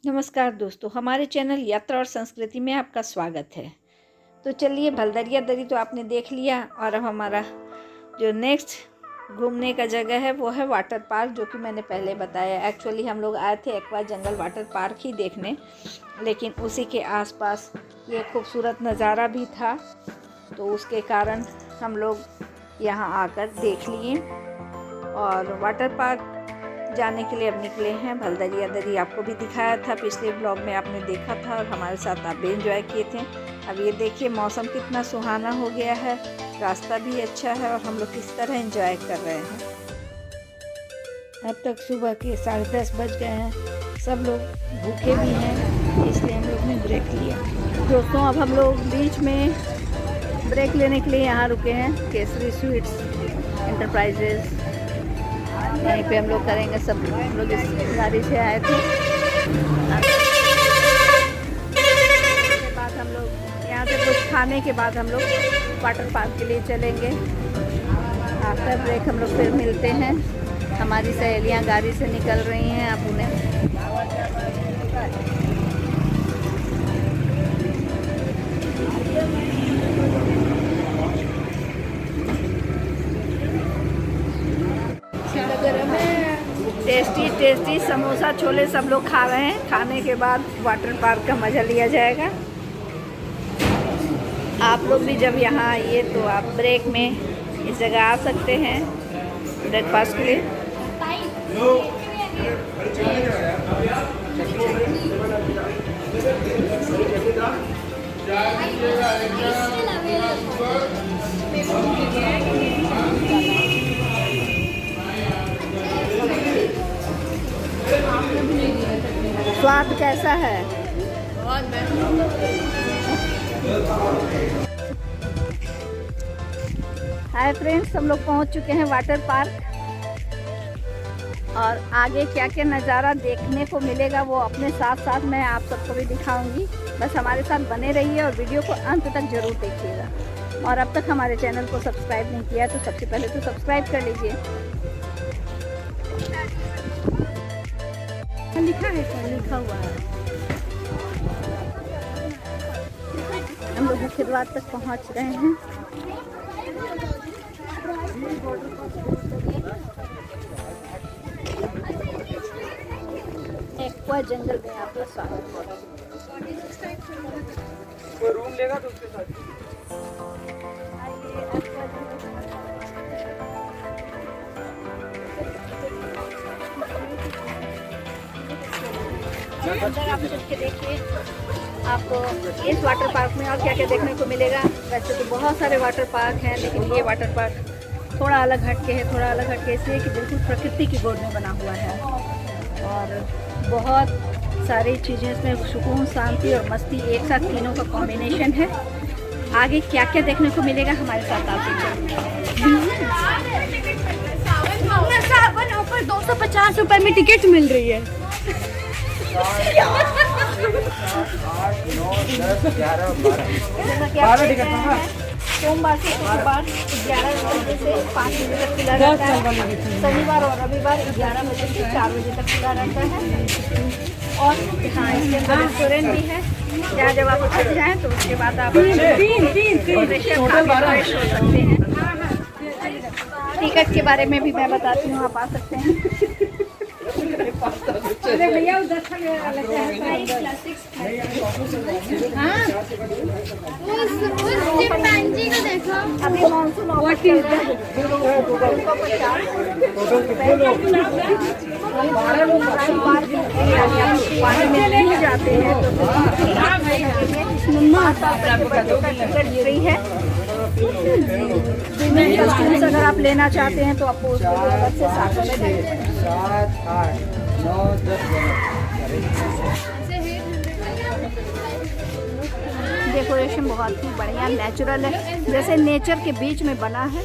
नमस्कार दोस्तों, हमारे चैनल यात्रा और संस्कृति में आपका स्वागत है। तो चलिए, भलदरिया दरी तो आपने देख लिया और अब हमारा जो नेक्स्ट घूमने का जगह है वो है वाटर पार्क, जो कि मैंने पहले बताया। एक्चुअली हम लोग आए थे एक्वा जंगल वाटर पार्क ही देखने, लेकिन उसी के आसपास ये खूबसूरत नज़ारा भी था, तो उसके कारण हम लोग यहाँ आकर देख लिए। और वाटर पार्क जाने के लिए अब निकले हैं। भलदरिया दरी आपको भी दिखाया था, पिछले ब्लॉग में आपने देखा था और हमारे साथ आप भी एंजॉय किए थे। अब ये देखिए मौसम कितना सुहाना हो गया है, रास्ता भी अच्छा है और हम लोग किस तरह एंजॉय कर रहे हैं। अब तक सुबह के 10:30 बज गए हैं, सब लोग भूखे भी हैं, इसलिए हम लोग ने ब्रेक लिया। दोस्तों, अब हम लोग बीच में ब्रेक लेने के लिए यहाँ रुके हैं, केसरी स्वीट्स एंटरप्राइजेज। यहीं पे हम लोग करेंगे, सब हम लोग इस गाड़ी से आए थे। उसके बाद हम लोग यहाँ से कुछ खाने के बाद हम लोग वाटर पार्क के लिए चलेंगे। आफ्टर ब्रेक हम लोग फिर मिलते हैं। हमारी सहेलियाँ गाड़ी से निकल रही हैं, आप उन्हें टेस्टी समोसा छोले सब लोग खा रहे हैं। खाने के बाद वाटर पार्क का मज़ा लिया जाएगा। आप लोग भी जब यहाँ आइए तो आप ब्रेक में इस जगह आ सकते हैं ब्रेकफास्ट के लिए। स्वाद कैसा है? बहुत हाय फ्रेंड्स, हम लोग पहुंच चुके हैं वाटर पार्क और आगे क्या क्या नज़ारा देखने को मिलेगा वो अपने साथ साथ मैं आप सबको भी दिखाऊंगी। बस हमारे साथ बने रहिए और वीडियो को अंत तक जरूर देखिएगा। और अब तक हमारे चैनल को सब्सक्राइब नहीं किया तो सबसे पहले तो सब्सक्राइब कर लीजिए। लिखा है, क्या लिखा हुआ है? हम लोग मुख्यद्वार तक पहुंच रहे हैं। एक्वा जंगल में आपका स्वागत है। कोई रूम लेगा तो उसके साथ अंदर आप चल के देखिए, आपको इस वाटर पार्क में और क्या क्या देखने को मिलेगा। वैसे तो बहुत सारे वाटर पार्क हैं, लेकिन ये वाटर पार्क थोड़ा अलग हटके है। थोड़ा अलग हटके इसलिए कि बिल्कुल प्रकृति की गोद में बना हुआ है और बहुत सारी चीज़ें इसमें, सुकून, शांति और मस्ती एक साथ, तीनों का कॉम्बिनेशन है। आगे क्या क्या देखने को मिलेगा हमारे साथ आप सावन ऑफर 250 रुपए में टिकट मिल रही है। सोमवार से शुक्रवार 11 बजे से 5 बजे तक खुला रहता है। शनिवार और रविवार 11 बजे से 4 बजे तक खुला रहता है। और हाँ, इसके अंदर रेस्टोरेंट भी है, जहाँ जब आप उतर जाएँ तो उसके बाद आप हो सकते हैं। टिकट के बारे में भी मैं बताती हूँ, आप आ सकते हैं। अरे भैया उधर चिंपैंजी को देखो। अभी मानसून पानी में नहीं जाते हैं तो फ्री है। अगर आप लेना चाहते हैं तो आपको उसके अलग से 7 में देंगे। डेकोरेशन बहुत ही बढ़िया नेचुरल है, जैसे नेचर के बीच में बना है,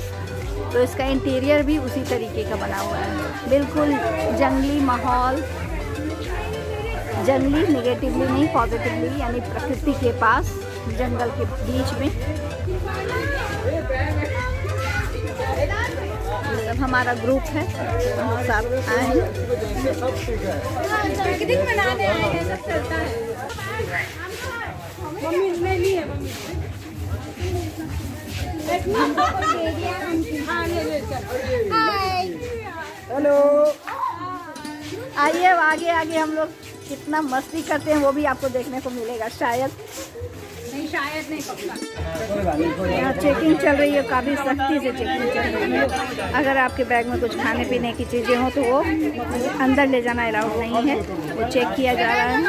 तो इसका इंटीरियर भी उसी तरीके का बना हुआ है। बिल्कुल जंगली माहौल, जंगली नेगेटिवली नहीं, पॉजिटिवली, यानी प्रकृति के पास, जंगल के बीच में। ये सब हमारा ग्रुप है, हम साथ आए हैं। पिकनिक मनाने आए हैं, सब चलता है। मम्मी इसमें ली है मम्मी। हेलो। आइए आगे आगे हम लोग कितना मस्ती करते हैं वो भी आपको देखने को मिलेगा शायद। नहीं शायद नहीं पक्का। यहाँ चेकिंग चल रही है, काफ़ी सख्ती से चेकिंग चल रही है। अगर आपके बैग में कुछ खाने पीने की चीज़ें हो तो वो अंदर ले जाना अलाउड नहीं है, वो चेक किया जा रहा है।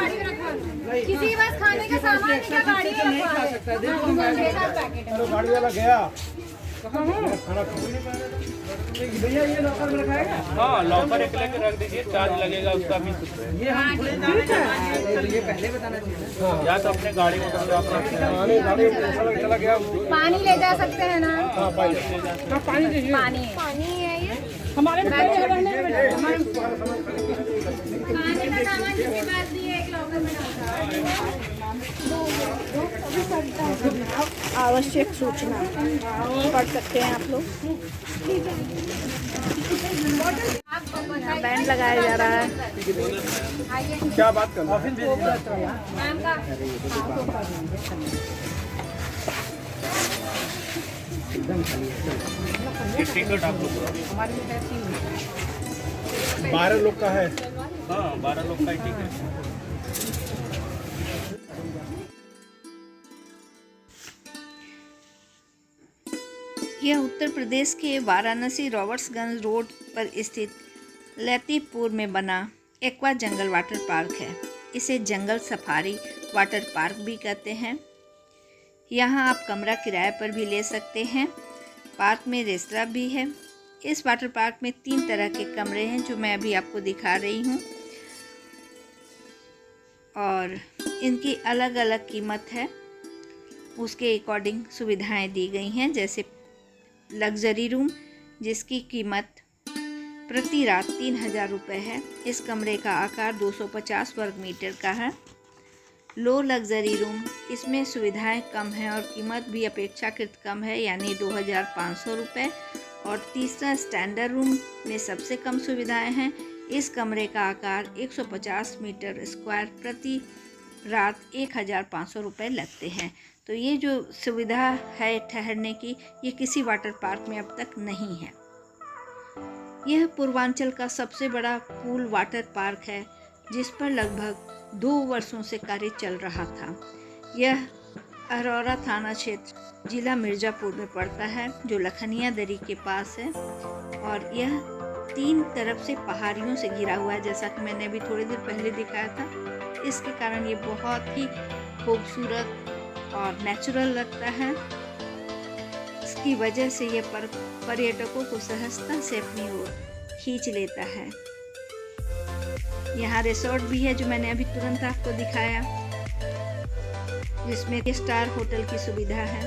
किसी बस खाने का सामान क्या गाड़ी में रखवा सकता है। गाड़ी वाला गया भैया, ये लॉकर में रखाएगा। हाँ, लॉकर एक लेके रख दीजिए, चार्ज लगेगा उसका 20 रुपये। ये पहले बताना चाहिए। या तो अपने गाड़ी में गाड़ी चला गया। पानी ले जा सकते हैं ना? हाँ, पानी चाहिए। पानी है ये हमारे खाने का सामान जिसके पास भी है, एक लॉकर में आवश्यक सूचना पढ़ सकते हैं आप लोग। यहाँ बैंड लगाया जा रहा है। क्या बात कर रहे टिकट आप लोग 12 लोग का है। हाँ, 12 लोग का ही टिकट। यह उत्तर प्रदेश के वाराणसी रॉबर्ट्सगंज रोड पर स्थित लतीफपुर में बना एक्वा जंगल वाटर पार्क है। इसे जंगल सफारी वाटर पार्क भी कहते हैं। यहाँ आप कमरा किराए पर भी ले सकते हैं। पार्क में रेस्तरां भी है। इस वाटर पार्क में 3 तरह के कमरे हैं जो मैं अभी आपको दिखा रही हूँ, और इनकी अलग अलग कीमत है। उसके अकॉर्डिंग सुविधाएं दी गई हैं, जैसे लग्जरी रूम जिसकी कीमत प्रति रात 3000 रुपये है। इस कमरे का आकार 250 वर्ग मीटर का है। लो लग्जरी रूम, इसमें सुविधाएं कम हैं और कीमत भी अपेक्षाकृत कम है, यानी 2500 रुपये। और तीसरा स्टैंडर्ड रूम में सबसे कम सुविधाएं हैं। इस कमरे का आकार 150 मीटर स्क्वायर, प्रति रात 1500 रुपये लगते हैं। तो ये जो सुविधा है ठहरने की, ये किसी वाटर पार्क में अब तक नहीं है। यह पूर्वांचल का सबसे बड़ा पूल वाटर पार्क है, जिस पर लगभग 2 वर्षों से कार्य चल रहा था। यह अरोरा थाना क्षेत्र जिला मिर्ज़ापुर में पड़ता है, जो लखनिया दरी के पास है। और यह 3 तरफ से पहाड़ियों से घिरा हुआ है, जैसा कि मैंने अभी थोड़ी देर पहले दिखाया था। इसके कारण ये बहुत ही खूबसूरत और नेचुरल लगता है। इसकी वजह से ये पर्यटकों को सहजता से अपनी ओर खींच लेता है। यहाँ रिसोर्ट भी है, जो मैंने अभी तुरंत आपको दिखाया, जिसमें स्टार होटल की सुविधा है।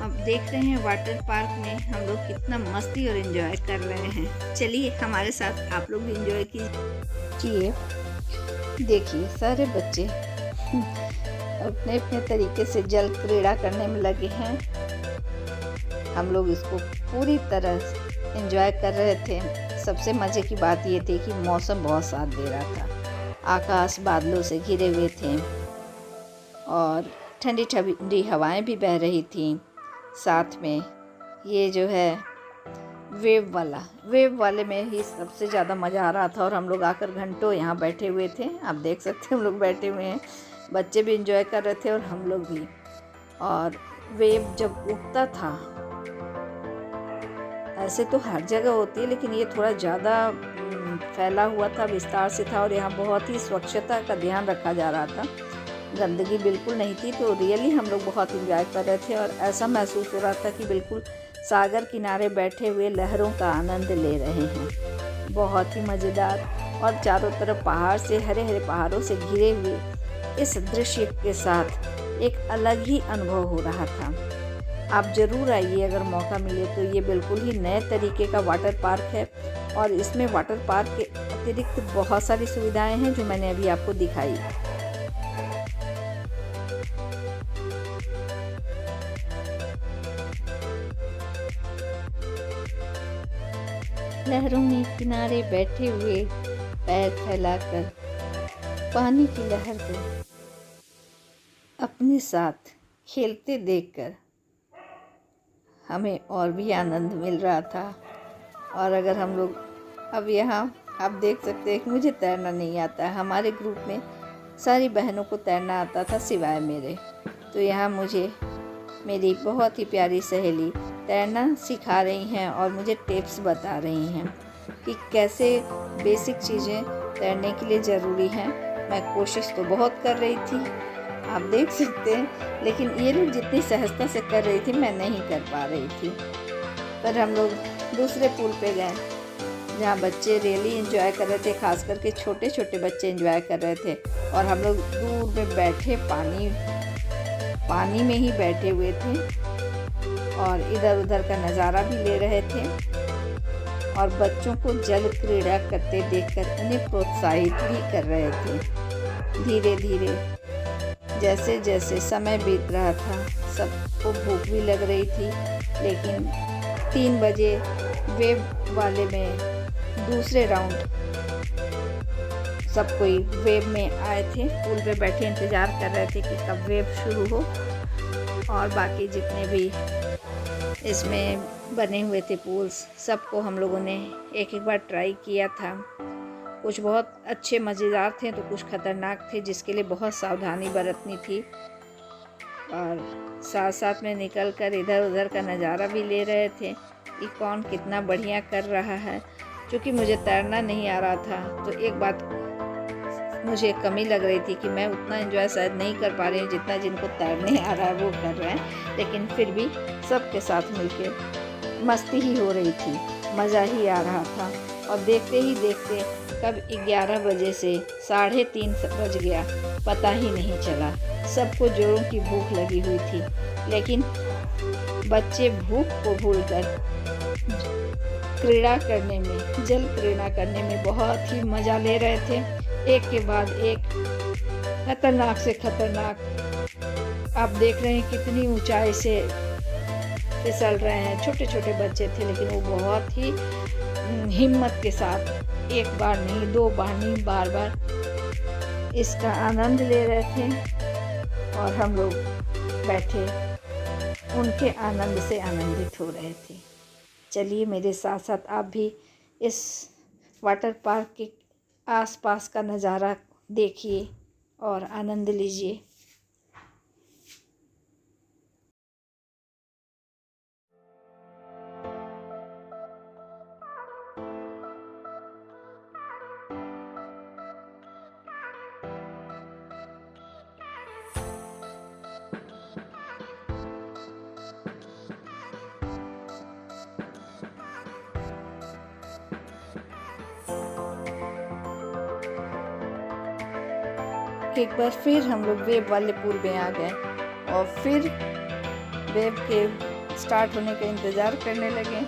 अब देख रहे हैं वाटर पार्क में हम लोग कितना मस्ती और एंजॉय कर रहे हैं। चलिए हमारे साथ आप लोग भी एंजॉय कीजिए। देखिए सारे बच्चे अपने अपने तरीके से जल क्रीड़ा करने में लगे हैं। हम लोग इसको पूरी तरह एंजॉय कर रहे थे। सबसे मज़े की बात ये थी कि मौसम बहुत साथ दे रहा था। आकाश बादलों से घिरे हुए थे और ठंडी ठंडी हवाएं भी बह रही थीं। साथ में ये जो है वेव वाले में ही सबसे ज़्यादा मज़ा आ रहा था। और हम लोग आकर घंटों यहाँ बैठे हुए थे। आप देख सकते हैं हम लोग बैठे हुए हैं, बच्चे भी एंजॉय कर रहे थे और हम लोग भी। और वेव जब उठता था, ऐसे तो हर जगह होती है, लेकिन ये थोड़ा ज़्यादा फैला हुआ था, विस्तार से था। और यहाँ बहुत ही स्वच्छता का ध्यान रखा जा रहा था, गंदगी बिल्कुल नहीं थी। तो रियली हम लोग बहुत एंजॉय कर रहे थे और ऐसा महसूस हो रहा था कि बिल्कुल सागर किनारे बैठे हुए लहरों का आनंद ले रहे हैं। बहुत ही मज़ेदार, और चारों तरफ पहाड़ से, हरे हरे पहाड़ों से घिरे हुए इस दृश्य के साथ एक अलग ही अनुभव हो रहा था। आप ज़रूर आइए अगर मौका मिले तो। ये बिल्कुल ही नए तरीके का वाटर पार्क है और इसमें वाटर पार्क के अतिरिक्त बहुत सारी सुविधाएं हैं जो मैंने अभी आपको दिखाई। लहरों में किनारे बैठे हुए पैर फैलाकर पानी की लहर को अपने साथ खेलते देखकर हमें और भी आनंद मिल रहा था। और अगर हम लोग अब यहाँ आप देख सकते हैं कि मुझे तैरना नहीं आता। हमारे ग्रुप में सारी बहनों को तैरना आता था सिवाय मेरे। तो यहाँ मुझे मेरी बहुत ही प्यारी सहेली तैरना सिखा रही हैं और मुझे टिप्स बता रही हैं कि कैसे बेसिक चीज़ें तैरने के लिए ज़रूरी हैं। मैं कोशिश तो बहुत कर रही थी, आप देख सकते हैं, लेकिन ये लोग जितनी सहजता से कर रही थी मैं नहीं कर पा रही थी। पर हम लोग दूसरे पूल पे गए जहाँ बच्चे रियली एंजॉय कर रहे थे, खास करके छोटे छोटे बच्चे एंजॉय कर रहे थे। और हम लोग दूर में बैठे पानी में ही बैठे हुए थे और इधर उधर का नज़ारा भी ले रहे थे और बच्चों को जल क्रीड़ा करते देखकर उन्हें प्रोत्साहित भी कर रहे थे। धीरे धीरे जैसे जैसे समय बीत रहा था, सबको भूख भी लग रही थी, लेकिन 3 बजे वेव वाले में दूसरे राउंड सब कोई वेव में आए थे। पूल पे बैठे इंतज़ार कर रहे थे कि कब वेव शुरू हो। और बाकी जितने भी इसमें बने हुए थे पूल्स, सबको हम लोगों ने एक एक बार ट्राई किया था। कुछ बहुत अच्छे मज़ेदार थे तो कुछ ख़तरनाक थे, जिसके लिए बहुत सावधानी बरतनी थी। और साथ साथ में निकल कर इधर उधर का नज़ारा भी ले रहे थे कि कौन कितना बढ़िया कर रहा है। क्योंकि मुझे तैरना नहीं आ रहा था तो एक बात मुझे कमी लग रही थी कि मैं उतना एंजॉय शायद नहीं कर पा रही हूँ जितना जिनको तैरने आ रहा है वो कर रहे हैं। लेकिन फिर भी सबके साथ मिलके मस्ती ही हो रही थी, मज़ा ही आ रहा था। और देखते ही देखते कब 11 बजे से 3:30 बज गया पता ही नहीं चला। सबको जोरों की भूख लगी हुई थी, लेकिन बच्चे भूख को भूलकर क्रीड़ा करने में, जल क्रीड़ा करने में बहुत ही मज़ा ले रहे थे। एक के बाद एक खतरनाक से खतरनाक, आप देख रहे हैं कितनी ऊंचाई से फिसल रहे हैं। छोटे छोटे बच्चे थे, लेकिन वो बहुत ही हिम्मत के साथ एक बार नहीं, 2 बार नहीं, बार बार इसका आनंद ले रहे थे। और हम लोग बैठे उनके आनंद से आनंदित हो रहे थे। चलिए मेरे साथ साथ आप भी इस वाटर पार्क के आसपास का नज़ारा देखिए और आनंद लीजिए। एक बार फिर हम लोग वेव वाले पूल में आ गए और फिर वेव के स्टार्ट होने का इंतज़ार करने लगे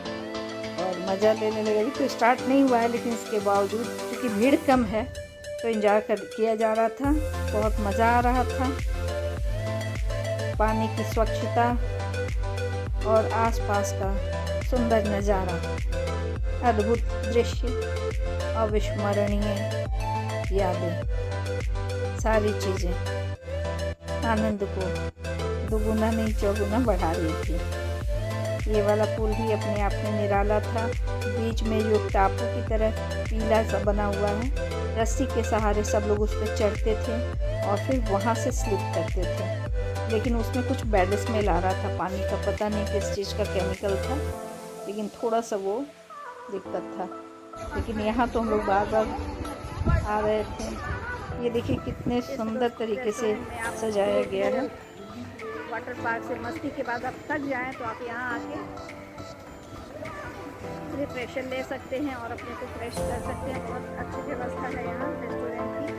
और मज़ा लेने लगे। अभी तो स्टार्ट नहीं हुआ है, लेकिन इसके बावजूद क्योंकि भीड़ कम है तो एंजॉय किया जा रहा था। बहुत मज़ा आ रहा था। पानी की स्वच्छता और आसपास का सुंदर नज़ारा, अद्भुत दृश्य, अविस्मरणीय यादें, सारी चीज़ें आनंद को दुगुना नहीं चौगुना बढ़ा रही थी। ये वाला पुल भी अपने आप में निराला था। बीच में जो टापू की तरह पीला सा बना हुआ है, रस्सी के सहारे सब लोग उस पर चढ़ते थे और फिर वहाँ से स्लिप करते थे। लेकिन उसमें कुछ बैड स्मेल आ रहा था पानी का, पता नहीं किस चीज़ का केमिकल था, लेकिन थोड़ा सा वो दिक्कत था। लेकिन यहाँ तो हम लोग बार बार आ रहे थे। ये देखिए कितने सुंदर तरीके से सजाया गया है। वाटर पार्क से मस्ती के बाद आप थक जाएं तो आप यहाँ आके रिफ्रेशन ले सकते हैं और अपने को फ्रेश कर सकते हैं। बहुत अच्छी व्यवस्था है यहाँ रेस्टोरेंट की।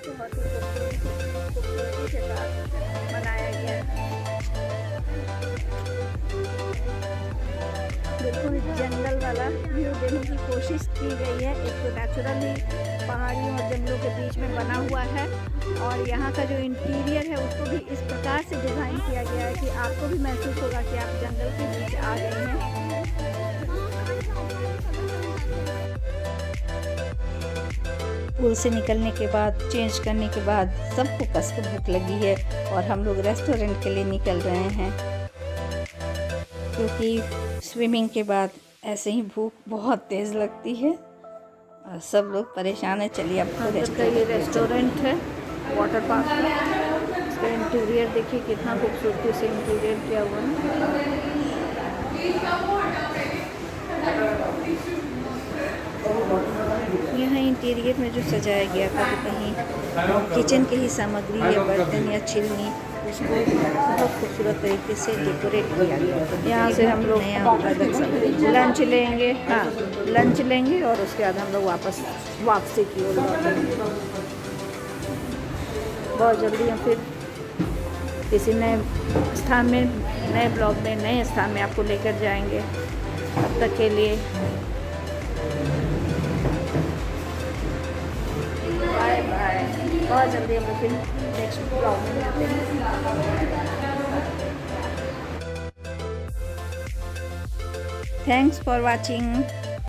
बहुत ही खूबसूरती के साथ बनाया गया है। बिल्कुल जंगल वाला व्यू देने की कोशिश की गई है। एक तो नेचुरली पहाड़ियों और जंगलों के बीच में बना हुआ है, और यहाँ का जो इंटीरियर है उसको भी इस प्रकार से डिज़ाइन किया गया है कि आपको भी महसूस होगा कि आप जंगल के बीच आ गए हैं। पूल से निकलने के बाद, चेंज करने के बाद सबको कस के भूख लगी है और हम लोग रेस्टोरेंट के लिए निकल रहे हैं, क्योंकि स्विमिंग के बाद ऐसे ही भूख बहुत तेज़ लगती है और सब लोग परेशान है। चलिए आपको ये रेस्टोरेंट है वाटर पार्क का। इसका इंटीरियर देखिए कितना खूबसूरती से इंटीरियर किया हुआ है। यहाँ इंटीरियर में जो सजाया गया था कि कहीं किचन की ही सामग्री या बर्तन या चिलनी, उसको बहुत खूबसूरत तरीके से डेकोरेट किया गया। यहाँ से हम लोग लंच लेंगे, हाँ लंच लेंगे और उसके बाद हम लोग वापसी की ओर लौटेंगे। बहुत जल्दी हम फिर किसी नए स्थान में, नए ब्लॉग में, नए स्थान में आपको लेकर जाएंगे। तब तक के लिए बाय बाय। बहुत जल्दी हम लोग फिर नेक्स्ट ब्लॉग में मिलते हैं। Thanks for watching.